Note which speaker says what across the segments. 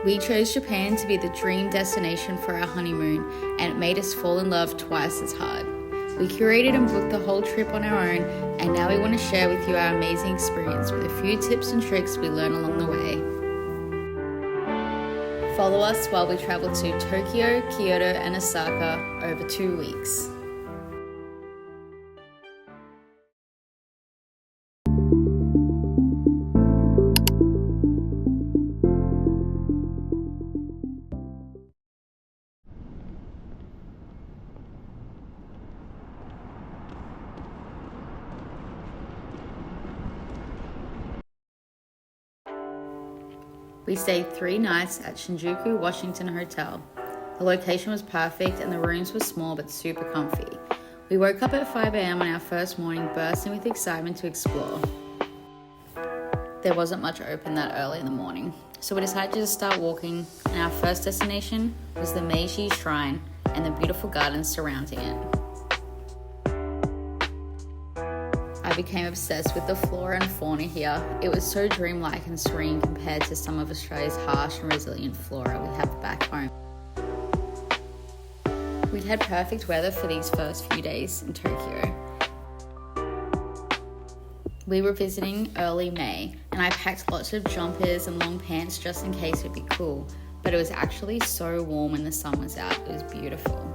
Speaker 1: We chose Japan to be the dream destination for our honeymoon, and it made us fall in love twice as hard. We curated and booked the whole trip on our own, and now we want to share with you our amazing experience with a few tips and tricks we learned along the way. Follow us while we travel to Tokyo, Kyoto and Osaka over 2 weeks. We stayed 3 nights at Shinjuku, Washington Hotel. The location was perfect and the rooms were small but super comfy. We woke up at 5 a.m. on our first morning, bursting with excitement to explore. There wasn't much open that early in the morning, so we decided to just start walking, and our first destination was the Meiji Shrine and the beautiful gardens surrounding it. I became obsessed with the flora and fauna here. It was so dreamlike and serene compared to some of Australia's harsh and resilient flora we have back home. We'd had perfect weather for these first few days in Tokyo. We were visiting early May, and I packed lots of jumpers and long pants just in case it'd be cool, but it was actually so warm when the sun was out. It was beautiful.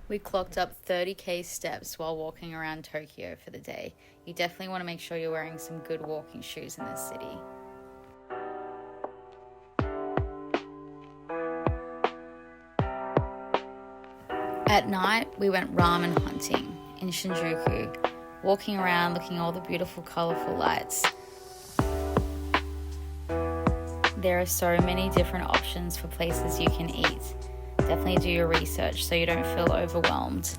Speaker 1: We clocked up 30k steps while walking around Tokyo for the day. You definitely want to make sure you're wearing some good walking shoes in this city. At night, we went ramen hunting in Shinjuku, walking around looking at all the beautiful, colourful lights. There are so many different options for places you can eat. Definitely do your research so you don't feel overwhelmed.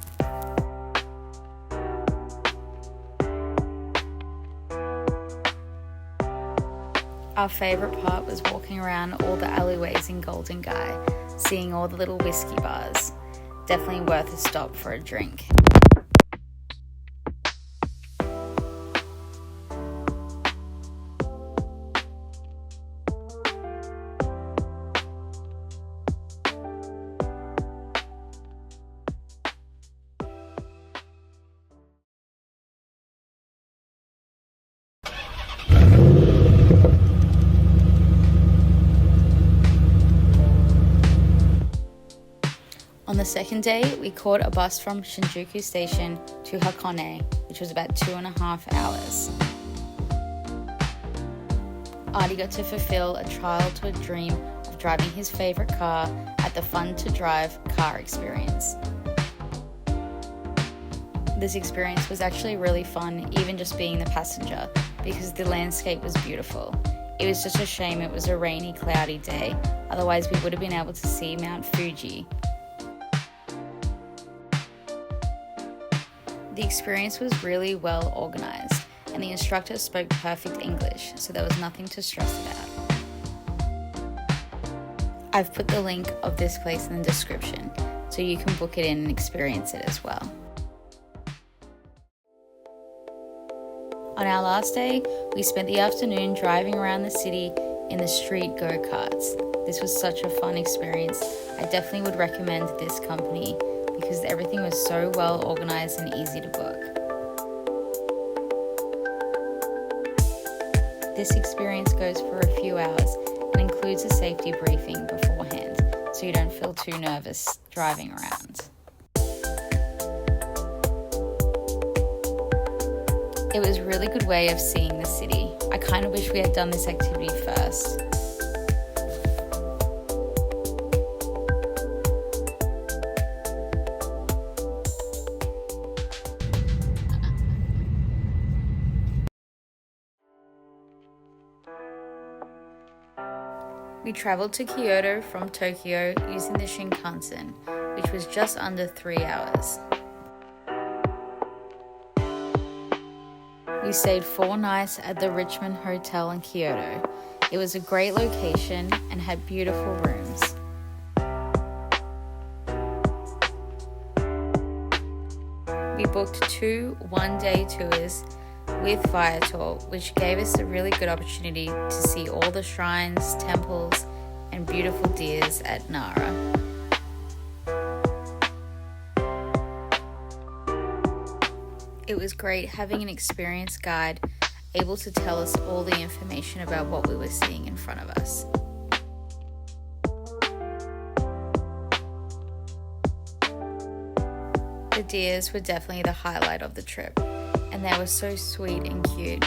Speaker 1: Our favourite part was walking around all the alleyways in Golden Gai, seeing all the little whiskey bars. Definitely worth a stop for a drink. On the second day, we caught a bus from Shinjuku Station to Hakone, which was about 2.5 hours. Artie got to fulfill a childhood dream of driving his favourite car at the Fun2Drive car experience. This experience was actually really fun, even just being the passenger, because the landscape was beautiful. It was just a shame it was a rainy, cloudy day, otherwise we would have been able to see Mount Fuji. The experience was really well organised, and the instructor spoke perfect English, so there was nothing to stress about. I've put the link of this place in the description, so you can book it in and experience it as well. On our last day, we spent the afternoon driving around the city in the street Go-Karts. This was such a fun experience. I definitely would recommend this company, because everything was so well organised and easy to book. This experience goes for a few hours and includes a safety briefing beforehand, so you don't feel too nervous driving around. It was a really good way of seeing the city. I kind of wish we had done this activity first. We travelled to Kyoto from Tokyo using the Shinkansen, which was just under 3 hours. We stayed 4 nights at the Richmond Hotel in Kyoto. It was a great location and had beautiful rooms. We booked 2 one-day tours with Fire Tour, which gave us a really good opportunity to see all the shrines, temples, and beautiful deers at Nara. It was great having an experienced guide able to tell us all the information about what we were seeing in front of us. The deers were definitely the highlight of the trip, and they were so sweet and cute.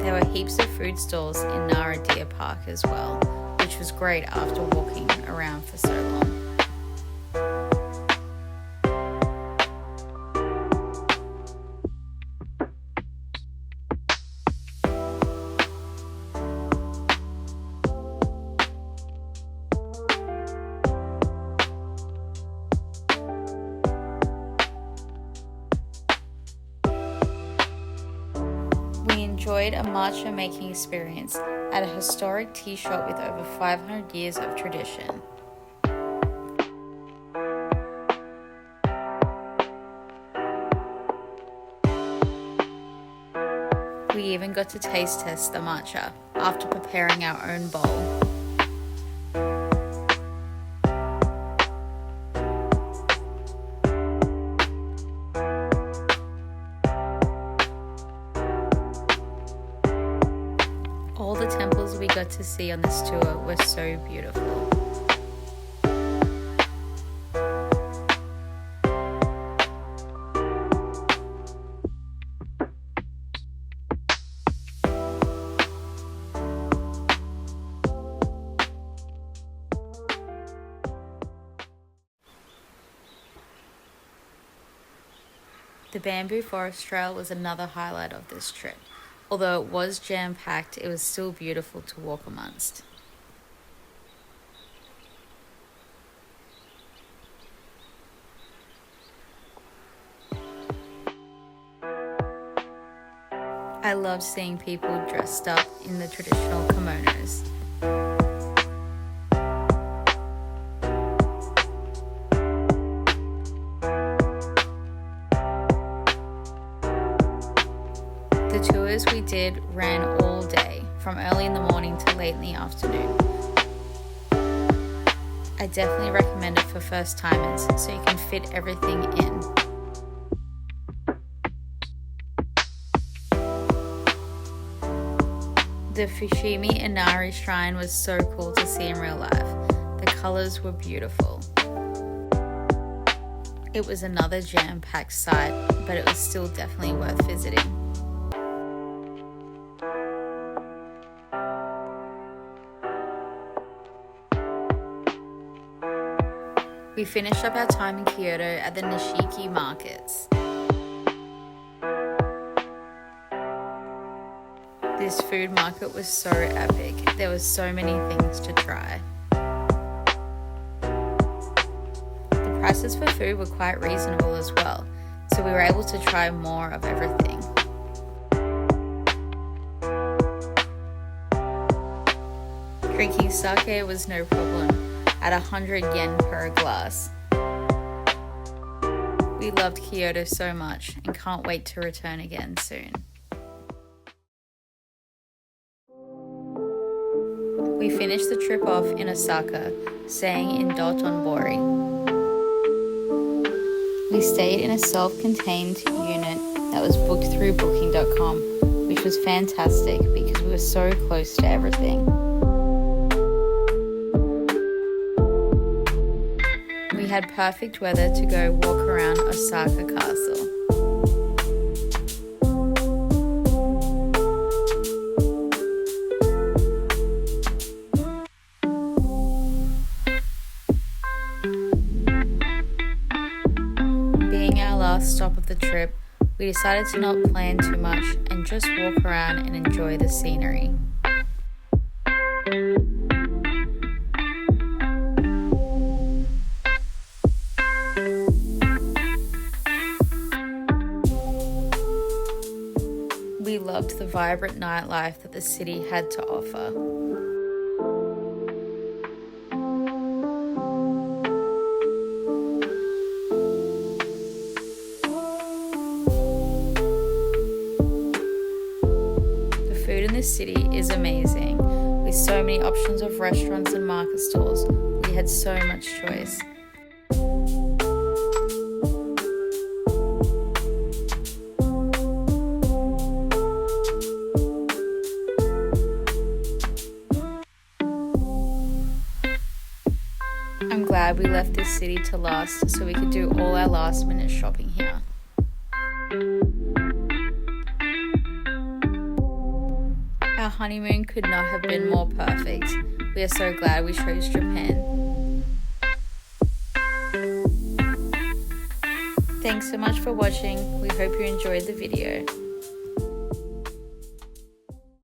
Speaker 1: There were heaps of food stalls in Nara Deer Park as well, which was great after walking around for so long. We enjoyed a matcha making experience at a historic tea shop with over 500 years of tradition. We even got to taste test the matcha after preparing our own bowl. All the temples we got to see on this tour were so beautiful. The bamboo forest trail was another highlight of this trip. Although it was jam-packed, it was still beautiful to walk amongst. I loved seeing people dressed up in the traditional kimonos. The tours we did ran all day, from early in the morning to late in the afternoon. I definitely recommend it for first timers so you can fit everything in. The Fushimi Inari Shrine was so cool to see in real life. The colors were beautiful. It was another jam-packed site, but it was still definitely worth visiting. We finished up our time in Kyoto at the Nishiki markets. This food market was so epic. There were so many things to try. The prices for food were quite reasonable as well, so we were able to try more of everything. Drinking sake was no problem, at 100 yen per glass. We loved Kyoto so much and can't wait to return again soon. We finished the trip off in Osaka, staying in Dotonbori. We stayed in a self-contained unit that was booked through booking.com, which was fantastic because we were so close to everything. We had perfect weather to go walk around Osaka Castle. last stop of the trip, we decided to not plan too much and just walk around and enjoy the scenery. We loved the vibrant nightlife that the city had to offer. The food in this city is amazing. With so many options of restaurants and market stalls, we had so much choice. I'm glad we left this city to last so we could do all our last minute shopping here. Our honeymoon could not have been more perfect. We are so glad we chose Japan. Thanks so much for watching. We hope you enjoyed the video.